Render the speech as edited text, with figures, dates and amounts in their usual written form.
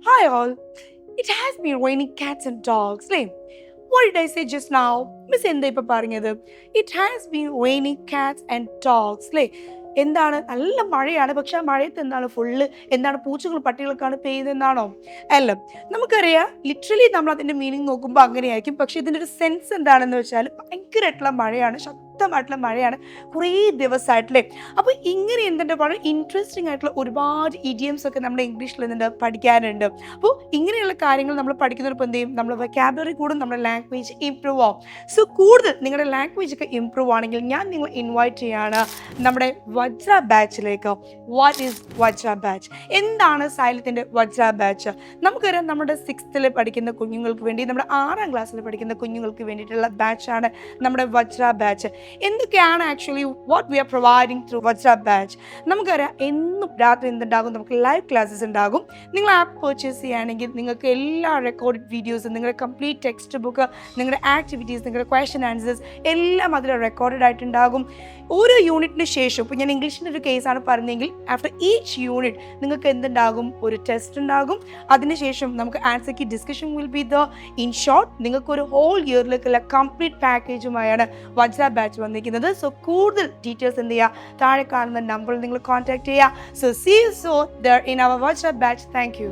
Hi all. It has been raining cats and dogs. Like, what did I say just now? Miss എന്താ ഇപ്പൊ പറഞ്ഞത്? It has been raining cats and dogs. അല്ലേ എന്താണ് നല്ല മഴയാണ്, പക്ഷെ ആ മഴയത്ത് എന്താണ് ഫുള്ള് എന്താണ് പൂച്ചകളും പട്ടികളൊക്കെയാണ് പെയ്യുന്നതെന്നാണോ? അല്ല, നമുക്കറിയാം ലിറ്ററലി നമ്മൾ അതിന്റെ മീനിങ് നോക്കുമ്പോൾ അങ്ങനെയായിരിക്കും. പക്ഷെ ഇതിന്റെ ഒരു സെൻസ് എന്താണെന്ന് വെച്ചാൽ ഭയങ്കരമായിട്ടുള്ള മഴയാണ്, ശക്തമായിട്ടുള്ള മഴയാണ് കുറേ ദിവസമായിട്ടല്ലേ. അപ്പോൾ ഇങ്ങനെ എന്തുണ്ട്, വളരെ ഇൻട്രസ്റ്റിംഗ് ആയിട്ടുള്ള ഒരുപാട് ഇഡിയംസ് ഒക്കെ നമ്മുടെ ഇംഗ്ലീഷിൽ എന്തുണ്ട് പഠിക്കാനുണ്ട്. അപ്പോൾ ഇങ്ങനെയുള്ള കാര്യങ്ങൾ നമ്മൾ പഠിക്കുന്നതിപ്പോൾ എന്ത് ചെയ്യും, നമ്മുടെ വൊക്കാബുലറി കൂടും, നമ്മുടെ ലാംഗ്വേജ് ഇംപ്രൂവ് ആവും. സോ കൂടുതൽ നിങ്ങളുടെ ലാംഗ്വേജ് ഒക്കെ ഇംപ്രൂവ് ആണെങ്കിൽ ഞാൻ നിങ്ങളെ ഇൻവൈറ്റ് ചെയ്യാണ് നമ്മുടെ വജ്ര ബാച്ചിലേക്ക്. What is Vajra batch? എന്താണ് സൈലത്തിൻ്റെ വജ്ര ബാച്ച്? നമുക്കറിയാം നമ്മുടെ 6th പഠിക്കുന്ന കുഞ്ഞുങ്ങൾക്ക് വേണ്ടി, നമ്മുടെ 6ാം ക്ലാസ്സിൽ പഠിക്കുന്ന കുഞ്ഞുങ്ങൾക്ക് വേണ്ടിയിട്ടുള്ള ബാച്ചാണ് നമ്മുടെ വജ്ര ബാച്ച്. എന്തൊക്കെയാണ് actually what we are providing through Vajra batch? നമുക്കറിയാം എന്നും രാത്രി എന്തുണ്ടാകും, നമുക്ക് ലൈവ് ക്ലാസ്സസ് ഉണ്ടാകും. നിങ്ങൾ ആപ്പ് പർച്ചേസ് ചെയ്യുകയാണെങ്കിൽ നിങ്ങൾക്ക് എല്ലാ റെക്കോർഡഡ് വീഡിയോസും, നിങ്ങളുടെ കംപ്ലീറ്റ് ടെക്സ്റ്റ് ബുക്ക്, നിങ്ങളുടെ ആക്ടിവിറ്റീസ്, നിങ്ങളുടെ ക്വസ്റ്റ്യൻ ആൻസേഴ്സ് എല്ലാം അതിൽ റെക്കോർഡഡ് ആയിട്ടുണ്ടാകും. ഓരോ യൂണിറ്റിന് ശേഷം, ഇപ്പോൾ ഞാൻ ഇംഗ്ലീഷിൻ്റെ ഒരു കേസാണ് പറഞ്ഞെങ്കിൽ, ആഫ്റ്റർ ഈച്ച് യൂണിറ്റ് നിങ്ങൾക്ക് എന്തുണ്ടാകും, ഒരു ടെസ്റ്റ് ഉണ്ടാകും. അതിനുശേഷം നമുക്ക് answer key discussion will be the. In short നിങ്ങൾക്കൊരു ഹോൾ ഇയറിലേക്കുള്ള കംപ്ലീറ്റ് പാക്കേജുമായാണ് വജ്ര ബാച്ച് വന്നിരിക്കുന്നത്. സോ കൂടുതൽ ഡീറ്റെയിൽസ് എന്ത് ചെയ്യുക, താഴെ കാണുന്ന നമ്പറിൽ നിങ്ങൾ കോൺടാക്ട് ചെയ്യുക. So see you so there in our Vajra batch. Thank U.